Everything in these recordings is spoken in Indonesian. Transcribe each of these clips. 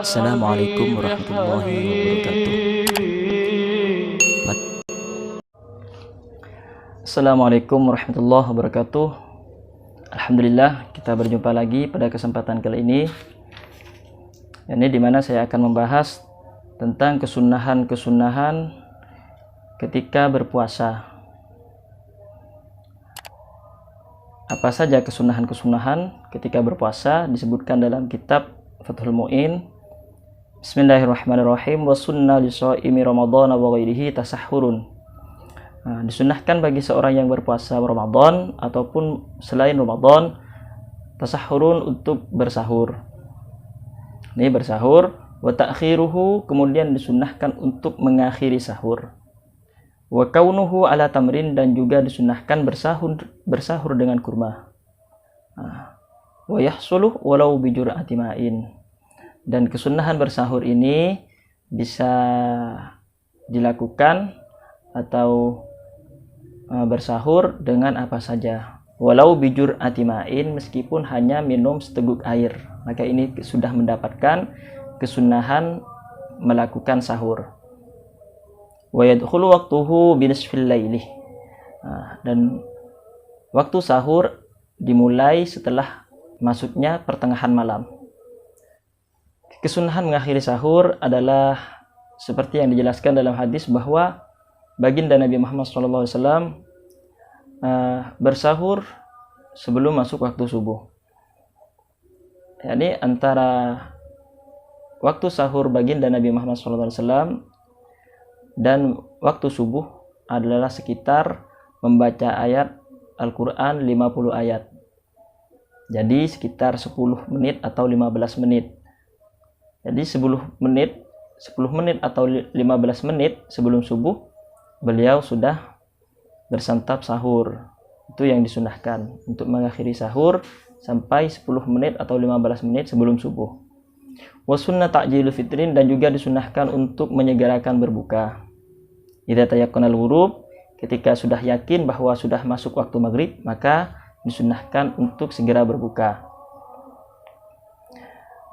Assalamualaikum warahmatullahi wabarakatuh. Assalamualaikum warahmatullahi wabarakatuh. Alhamdulillah, kita berjumpa lagi pada kesempatan kali ini. Ini dimana saya akan membahas tentang kesunahan-kesunahan ketika berpuasa. Apa saja kesunahan-kesunahan ketika berpuasa disebutkan dalam kitab Fathul Mu'in. Bismillahirrahmanirrahim. Wa sunna li shaimi Ramadan wa ghairihi tasahhurun. Disunahkan bagi seorang yang berpuasa Ramadan ataupun selain Ramadan tasahhurun untuk bersahur. Ini bersahur, wa ta'khiruhu, kemudian disunahkan untuk mengakhiri sahur. Wa kaunuhu ala tamrin, dan juga disunahkan bersahur dengan kurma. Wa yahsuluh walau bi jur'ati ma'in. Dan kesunahan bersahur ini bisa dilakukan atau bersahur dengan apa saja. Walau bi jur'ati ma'in, meskipun hanya minum seteguk air, maka ini sudah mendapatkan kesunahan melakukan sahur. Wa yadkhulu waqtuhu bi nisfil laili. Dan waktu sahur dimulai setelah masuknya pertengahan malam. Kesunahan mengakhiri sahur adalah seperti yang dijelaskan dalam hadis bahwa baginda Nabi Muhammad SAW bersahur sebelum masuk waktu subuh. Yani antara waktu sahur baginda Nabi Muhammad SAW dan waktu subuh adalah sekitar membaca ayat Al-Quran 50 ayat. Jadi sekitar 10 menit atau 15 menit. Jadi 10 menit atau 15 menit sebelum subuh beliau sudah bersantap sahur. Itu yang disunahkan untuk mengakhiri sahur sampai 10 menit atau 15 menit sebelum subuh. Wa sunnah ta'jilu fitrin, dan juga disunahkan untuk menyegerakan berbuka. Idza tayaqqanal ghurub, ketika sudah yakin bahwa sudah masuk waktu maghrib, maka disunahkan untuk segera berbuka.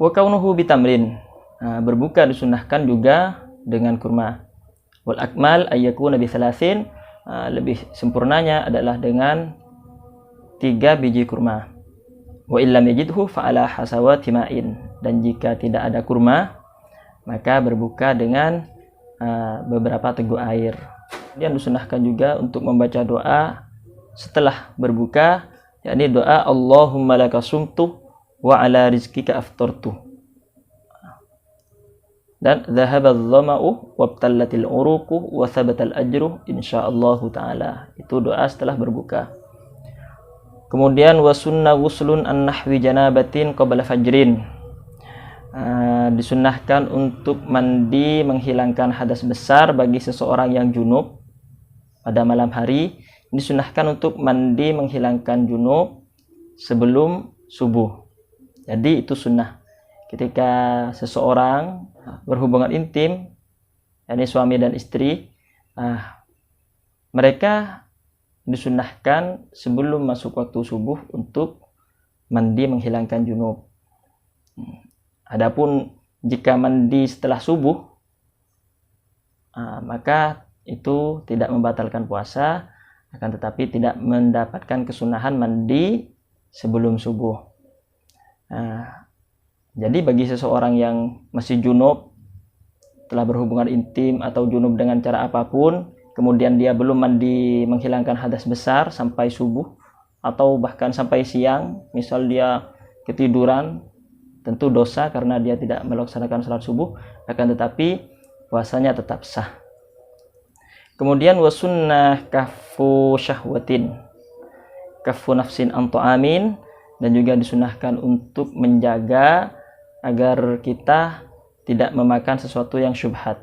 Wa kaunuhu bitamrin, berbuka disunahkan juga dengan kurma. Wal akmal ayyakuna bi thalathin, lebih sempurnanya adalah dengan 3 biji kurma. Wa illam yajidhu fa ala hasawati ma'in, dan jika tidak ada kurma maka berbuka dengan beberapa teguk air. Kemudian disunahkan juga untuk membaca doa setelah berbuka, yakni doa Allahumma laka sumtu wa ala rizqika aftartu. Dan dhahaba adh-dhama'u wabtallatil uruqu wa thabatal ajru insyaallah taala. Itu doa setelah berbuka. Kemudian wa sunna ghuslun an nahwi janabatin qabla fajrin. Disunahkan untuk mandi menghilangkan hadas besar bagi seseorang yang junub pada malam hari. Disunahkan untuk mandi menghilangkan junub sebelum subuh. Jadi itu sunnah. Ketika seseorang berhubungan intim, yakni suami dan istri, mereka disunahkan sebelum masuk waktu subuh untuk mandi menghilangkan junub. Adapun jika mandi setelah subuh, maka itu tidak membatalkan puasa, akan tetapi tidak mendapatkan kesunahan mandi sebelum subuh. Jadi bagi seseorang yang masih junub, telah berhubungan intim atau junub dengan cara apapun, kemudian dia belum mandi menghilangkan hadas besar sampai subuh atau bahkan sampai siang, misal dia ketiduran, tentu dosa karena dia tidak melaksanakan salat subuh, akan tetapi puasanya tetap sah. Kemudian wasunnah kafu syahwatin, kafu nafsin an ta'amin, dan juga disunahkan untuk menjaga agar kita tidak memakan sesuatu yang syubhat.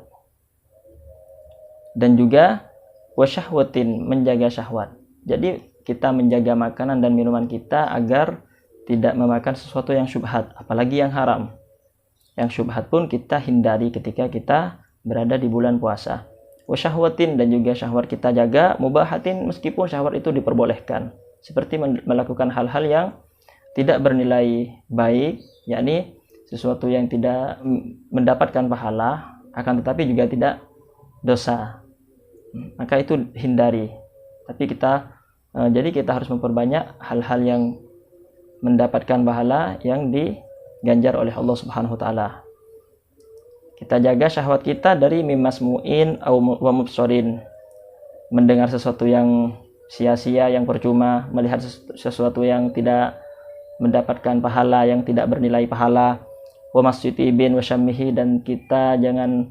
Dan juga wasyahwatin, menjaga syahwat. Jadi kita menjaga makanan dan minuman kita agar tidak memakan sesuatu yang syubhat, apalagi yang haram. Yang syubhat pun kita hindari ketika kita berada di bulan puasa. Wasyahwatin, dan juga syahwat kita jaga. Mubahatin, meskipun syahwat itu diperbolehkan, seperti melakukan hal-hal yang tidak bernilai baik, yakni sesuatu yang tidak mendapatkan pahala, akan tetapi juga tidak dosa, maka itu hindari. Tapi jadi kita harus memperbanyak hal-hal yang mendapatkan pahala yang diganjar oleh Allah Subhanahu wa taala. Kita jaga syahwat kita dari mimasmu'in wa mubsorin, mendengar sesuatu yang sia-sia, yang percuma, melihat sesuatu yang tidak mendapatkan pahala, yang tidak bernilai pahala, wa masjidibin wa syammihi, dan kita jangan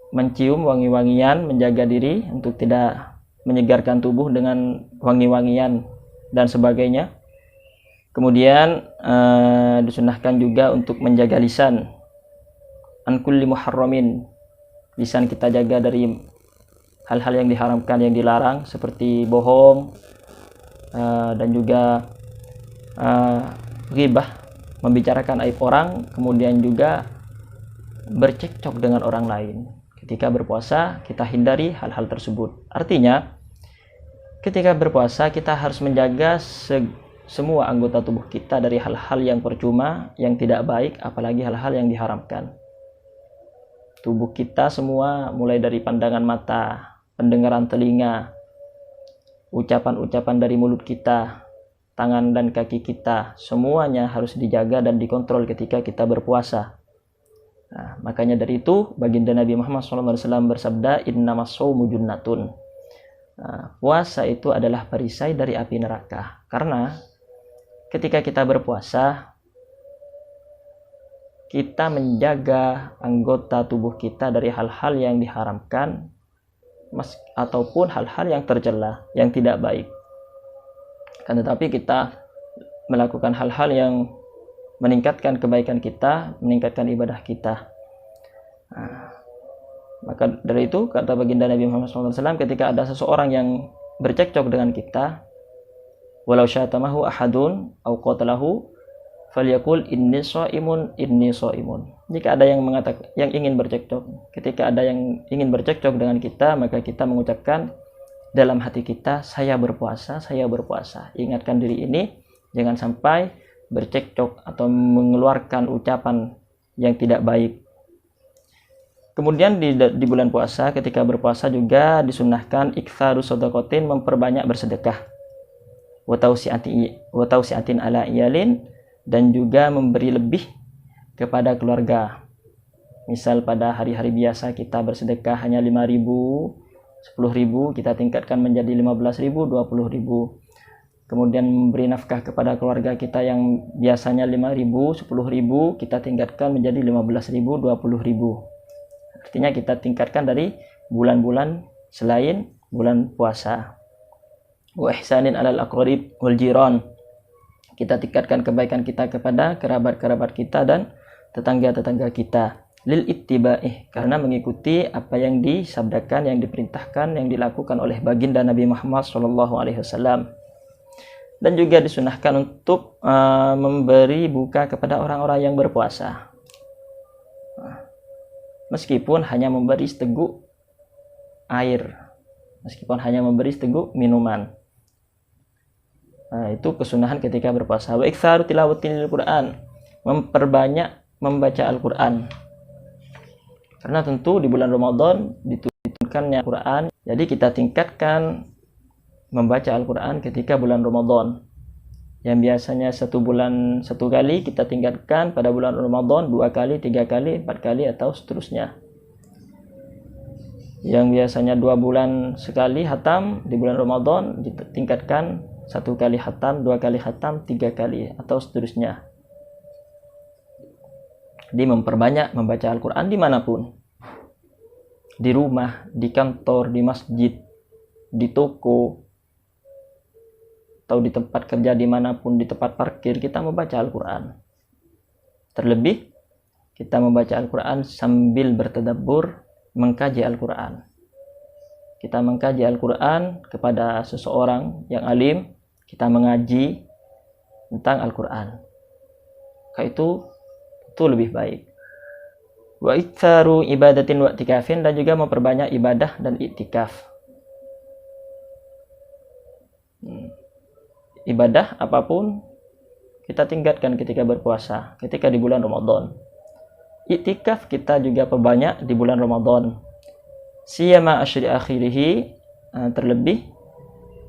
mencium wangi-wangian, menjaga diri untuk tidak menyegarkan tubuh dengan wangi-wangian dan sebagainya. Kemudian disunahkan juga untuk menjaga lisan, an kulli muharramin, lisan kita jaga dari hal-hal yang diharamkan, yang dilarang, seperti bohong dan juga ghibah, membicarakan aib orang, kemudian juga bercekcok dengan orang lain. Ketika berpuasa kita hindari hal-hal tersebut. Artinya ketika berpuasa kita harus menjaga semua anggota tubuh kita dari hal-hal yang percuma, yang tidak baik, apalagi hal-hal yang diharamkan. Tubuh kita semua, mulai dari pandangan mata, pendengaran telinga, ucapan-ucapan dari mulut kita, tangan dan kaki kita, semuanya harus dijaga dan dikontrol ketika kita berpuasa. Nah, makanya dari itu baginda Nabi Muhammad SAW bersabda, innamas shaumu junnatun. Nah, puasa itu adalah perisai dari api neraka. Karena ketika kita berpuasa, kita menjaga anggota tubuh kita dari hal-hal yang diharamkan ataupun hal-hal yang tercela, yang tidak baik. Kan tetapi kita melakukan hal-hal yang meningkatkan kebaikan kita, meningkatkan ibadah kita. Nah, maka dari itu kata baginda Nabi Muhammad SAW, ketika ada seseorang yang bercekcok dengan kita, walau syatamahu ahadun au qatalahu falyaqul inni shaimun inni shaimun. Jika ada yang mengatakan, yang ingin bercekcok, ketika ada yang ingin bercekcok dengan kita, maka kita mengucapkan dalam hati kita, saya berpuasa, saya berpuasa. Ingatkan diri ini jangan sampai bercekcok atau mengeluarkan ucapan yang tidak baik. Kemudian di bulan puasa, ketika berpuasa juga disunahkan iktsaru shadaqatin, memperbanyak bersedekah, wa tausi'atin ala iyalin, dan juga memberi lebih kepada keluarga. Misal pada hari-hari biasa kita bersedekah hanya 5.000, 10.000, kita tingkatkan menjadi 15.000, 20.000. Kemudian memberi nafkah kepada keluarga kita yang biasanya 5.000, 10.000, kita tingkatkan menjadi 15.000, 20.000. Artinya kita tingkatkan dari bulan-bulan selain bulan puasa. Wa ihsanin alal aqrib wal jiran, kita tingkatkan kebaikan kita kepada kerabat-kerabat kita dan tetangga-tetangga kita. Lil ittibaih, karena mengikuti apa yang disabdakan, yang diperintahkan, yang dilakukan oleh baginda Nabi Muhammad SAW. Dan juga disunahkan untuk memberi buka kepada orang-orang yang berpuasa, meskipun hanya memberi seteguk air, meskipun hanya memberi seteguk minuman. Itu kesunahan ketika berpuasa. Wa iktsaru tilawatil Qur'an, memperbanyak membaca Al-Qur'an. Karena tentu di bulan Ramadan diturunkannya Al-Qur'an, jadi kita tingkatkan membaca Al-Quran ketika bulan Ramadan. Yang biasanya 1 bulan 1 kali, kita tingkatkan pada bulan Ramadan 2 kali, 3 kali, 4 kali, atau seterusnya. Yang biasanya 2 bulan sekali hatam, di bulan Ramadan ditingkatkan 1 kali hatam, 2 kali hatam, 3 kali, atau seterusnya. Dia memperbanyak membaca Al-Quran dimanapun, di rumah, di kantor, di masjid, di toko, atau di tempat kerja, dimanapun, di tempat parkir, kita membaca Al-Quran. Terlebih kita membaca Al-Quran sambil bertadabbur, mengkaji Al-Quran. Kita mengkaji Al-Quran kepada seseorang yang alim, kita mengaji tentang Al-Quran, itu lebih baik. Wa iktsaru ibadatin wa i'tikafin, dan juga memperbanyak ibadah dan i'tikaf. ibadah apapun kita tingkatkan ketika berpuasa, ketika di bulan Ramadan. Iktikaf kita juga perbanyak di bulan Ramadan. Siyama asyri akhirihi, terlebih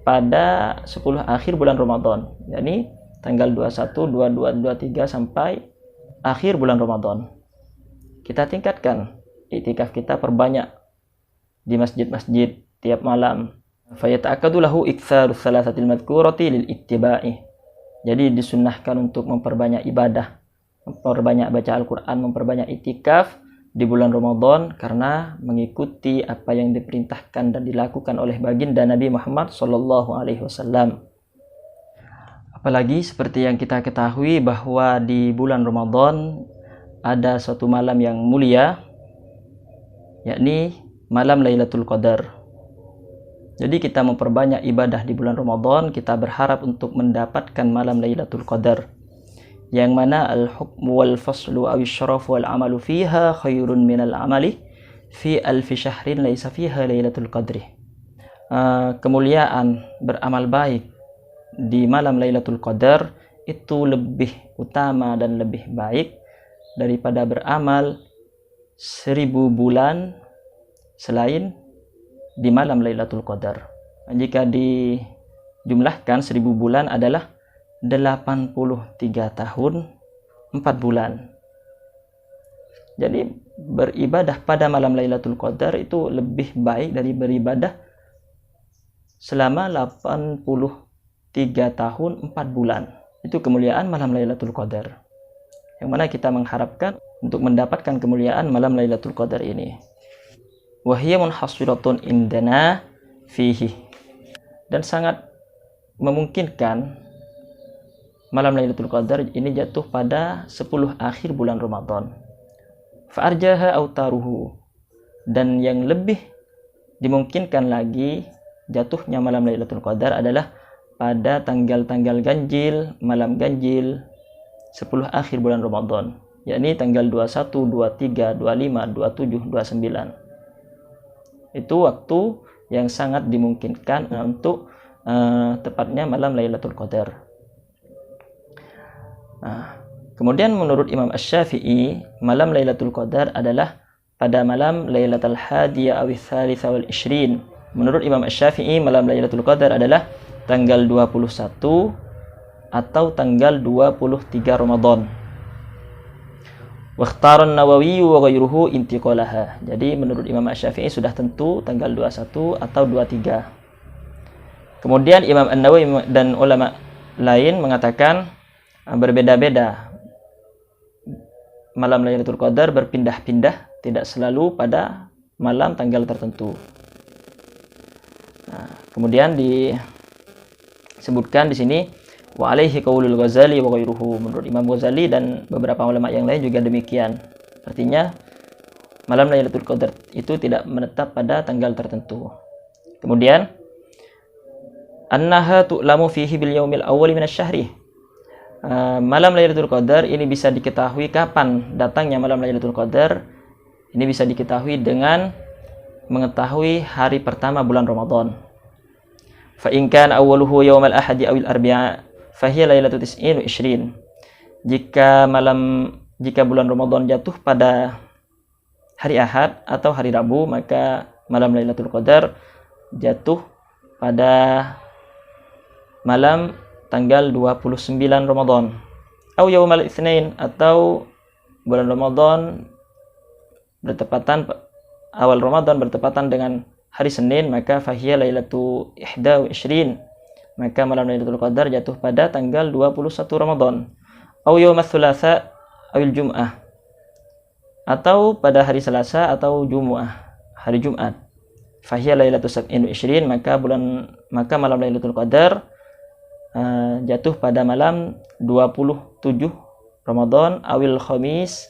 pada 10 akhir bulan Ramadan, yakni tanggal 21, 22, 23 sampai akhir bulan Ramadan. Kita tingkatkan iktikaf kita, perbanyak di masjid-masjid tiap malam. Fayata'akkadu lahu iktsaru salasatil madhkurati lil ittiba'i. Jadi disunnahkan untuk memperbanyak ibadah, memperbanyak baca Al-Quran, memperbanyak iktikaf di bulan Ramadan karena mengikuti apa yang diperintahkan dan dilakukan oleh baginda Nabi Muhammad SAW. Apalagi seperti yang kita ketahui bahwa di bulan Ramadan ada suatu malam yang mulia, yakni malam Lailatul Qadar. Jadi kita memperbanyak ibadah di bulan Ramadan, kita berharap untuk mendapatkan malam Lailatul Qadar, yang mana al-hukmu wal faslu awi syarafu wal amalu fiha khairun minal amali fi alfi syahrin laisa fiha Lailatul Qadri. Kemuliaan beramal baik di malam Lailatul Qadar itu lebih utama dan lebih baik daripada beramal 1000 bulan selain di malam Lailatul Qadar. Jika dijumlahkan 1000 bulan adalah 83 tahun 4 bulan. Jadi beribadah pada malam Lailatul Qadar itu lebih baik dari beribadah selama 83 tahun 4 bulan. Itu kemuliaan malam Lailatul Qadar, yang mana kita mengharapkan untuk mendapatkan kemuliaan malam Lailatul Qadar ini. Wahiyya munhasiratun indana fihi, dan sangat memungkinkan malam Lailatul Qadar ini jatuh pada 10 akhir bulan Ramadan. Fa'arjaha autaruhu, dan yang lebih dimungkinkan lagi jatuhnya malam Lailatul Qadar adalah pada tanggal-tanggal ganjil, malam ganjil 10 akhir bulan Ramadan, yakni tanggal 21, 23, 25, 27, 29. Itu waktu yang sangat dimungkinkan untuk tepatnya malam Lailatul Qadar. Kemudian menurut Imam Asy-Syafi'i, malam Lailatul Qadar adalah pada malam Lailatul Hadiyah awi Tsalitsa wal Ishrin. Menurut Imam Asy-Syafi'i, malam Lailatul Qadar adalah tanggal 21 atau tanggal 23 Ramadan. Wakhtaran Nawawi wa ghairuhu intiqalaha. Jadi menurut Imam Asy-Syafi'i sudah tentu tanggal 21 atau 23. Kemudian Imam An-Nawawi dan ulama lain mengatakan berbeda-beda. Malam Lailatul Qadar berpindah-pindah, tidak selalu pada malam tanggal tertentu. Kemudian disebutkan di sini wa alaihi qaulul Ghazali wa ghairuhu. Menurut Imam Ghazali dan beberapa ulama yang lain juga demikian. Artinya malam Lailatul Qadar itu tidak menetap pada tanggal tertentu. Kemudian annaha tu'lamu fihi bil yaumil awwal minasy-syahri. Malam Lailatul Qadar ini bisa diketahui kapan datangnya malam Lailatul Qadar. Ini bisa diketahui dengan mengetahui hari pertama bulan Ramadan. Fa in kana awwaluhu yaumal ahadi awil arbi'a fahiya lailatul tis'in wa ishrin. Jika bulan Ramadan jatuh pada hari Ahad atau hari Rabu, maka malam Lailatul Qadar jatuh pada malam tanggal 29 Ramadan. Atau yaumal itsnain, atau bulan Ramadan bertepatan, awal Ramadan bertepatan dengan hari Senin, maka fahiya lailatu ihda wa ishrin. Maka malam Lailatul Qadar jatuh pada tanggal 21 Ramadan. Au yaumats tsulatsa awil jum'ah, atau pada hari Selasa atau Jumu'ah, hari Jumat. Fahiya lailatu sab'in wa ishrin, maka malam Lailatul Qadar jatuh pada malam 27 Ramadan awil khamis.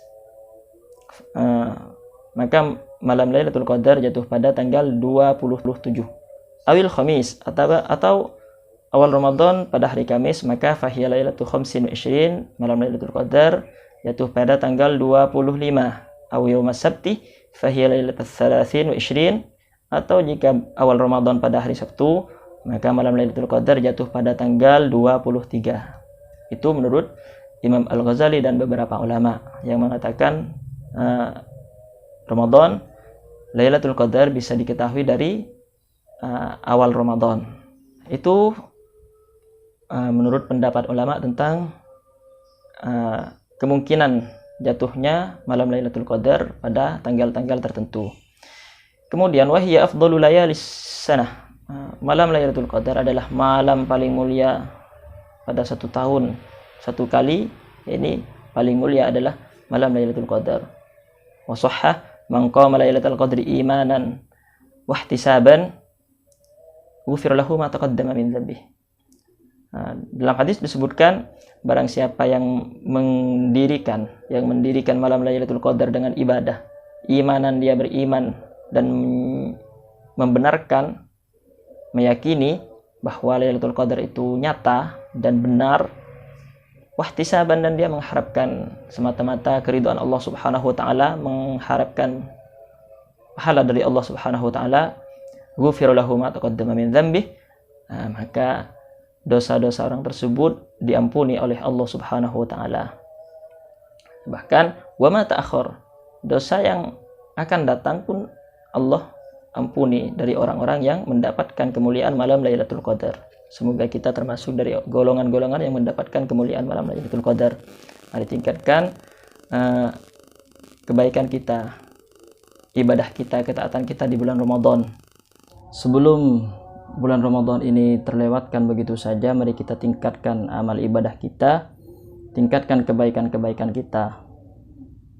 Maka malam Lailatul Qadar jatuh pada tanggal 27 awil khamis, atau awal Ramadan pada hari Kamis, maka fahiya lailatu khamsin wa ishrin. Malam Lailatul Qadar jatuh pada tanggal 25. Aw yaumas sabti fahiya lailatu tsalatsin wa ishrin. Atau jika awal Ramadan pada hari Sabtu, maka malam Lailatul Qadar jatuh pada tanggal 23. Itu menurut Imam Al-Ghazali dan beberapa ulama yang mengatakan Ramadan, Lailatul Qadar bisa diketahui dari awal Ramadan. Itu menurut pendapat ulama tentang kemungkinan jatuhnya malam Lailatul Qadar pada tanggal-tanggal tertentu. Kemudian wahiyya afdhalul layalis sanah. Malam Lailatul Qadar adalah malam paling mulia pada satu tahun. Satu kali ini paling mulia adalah malam Lailatul Qadar. Wa shahha man qama Lailatul Qadri imanan wa ihtisaban ghufira lahu ma taqaddama min dzambihi. Dalam hadis disebutkan barang siapa yang mendirikan malam Lailatul Qadar dengan ibadah, imanan, dia beriman dan membenarkan, meyakini bahwa Lailatul Qadar itu nyata dan benar, wahtisaban, dan dia mengharapkan semata-mata keridhaan Allah Subhanahu wa taala, mengharapkan pahala dari Allah Subhanahu wa taala, ghufira lahu ma taqaddama min dzambihi, maka dosa-dosa orang tersebut diampuni oleh Allah Subhanahu wa taala. Bahkan wa ma ta'akhkhar, dosa yang akan datang pun Allah ampuni dari orang-orang yang mendapatkan kemuliaan malam Lailatul Qadar. Semoga kita termasuk dari golongan-golongan yang mendapatkan kemuliaan malam Lailatul Qadar. Mari tingkatkan kebaikan kita, ibadah kita, ketaatan kita di bulan Ramadan. Sebelum bulan Ramadan ini terlewatkan begitu saja, mari kita tingkatkan amal ibadah kita, tingkatkan kebaikan-kebaikan kita.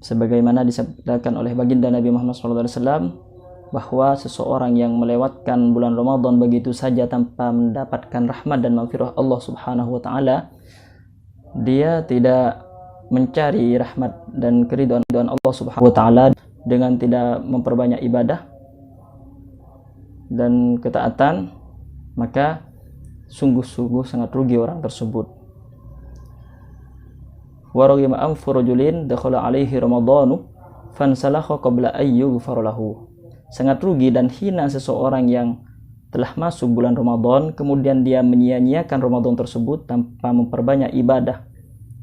Sebagaimana disabdakan oleh baginda Nabi Muhammad SAW, bahwa seseorang yang melewatkan bulan Ramadan begitu saja tanpa mendapatkan rahmat dan maghfirah Allah Subhanahu wa taala, dia tidak mencari rahmat dan keridhaan Allah Subhanahu wa taala dengan tidak memperbanyak ibadah dan ketaatan, maka sungguh-sungguh sangat rugi orang tersebut. Wa raghima anfu rajulin dakhala alaihi ramadhanu fansalakha qabla ayyughfar lahu. Sangat rugi dan hina seseorang yang telah masuk bulan Ramadan, kemudian dia menyia-nyiakan Ramadan tersebut tanpa memperbanyak ibadah,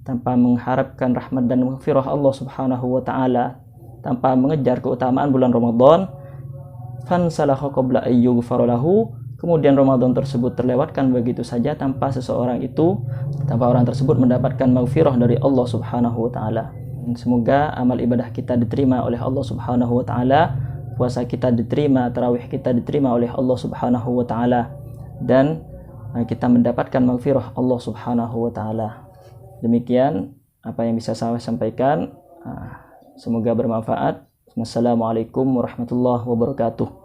tanpa mengharapkan rahmat dan maghfirah Allah Subhanahu wa taala, tanpa mengejar keutamaan bulan Ramadan. Fansalakha qabla ayyughfar lahu, kemudian Ramadan tersebut terlewatkan begitu saja tanpa orang tersebut mendapatkan maghfirah dari Allah Subhanahu wa taala. Semoga amal ibadah kita diterima oleh Allah Subhanahu wa taala, puasa kita diterima, tarawih kita diterima oleh Allah Subhanahu wa taala, dan kita mendapatkan maghfirah Allah Subhanahu wa taala. Demikian apa yang bisa saya sampaikan. Semoga bermanfaat. Wassalamualaikum warahmatullahi wabarakatuh.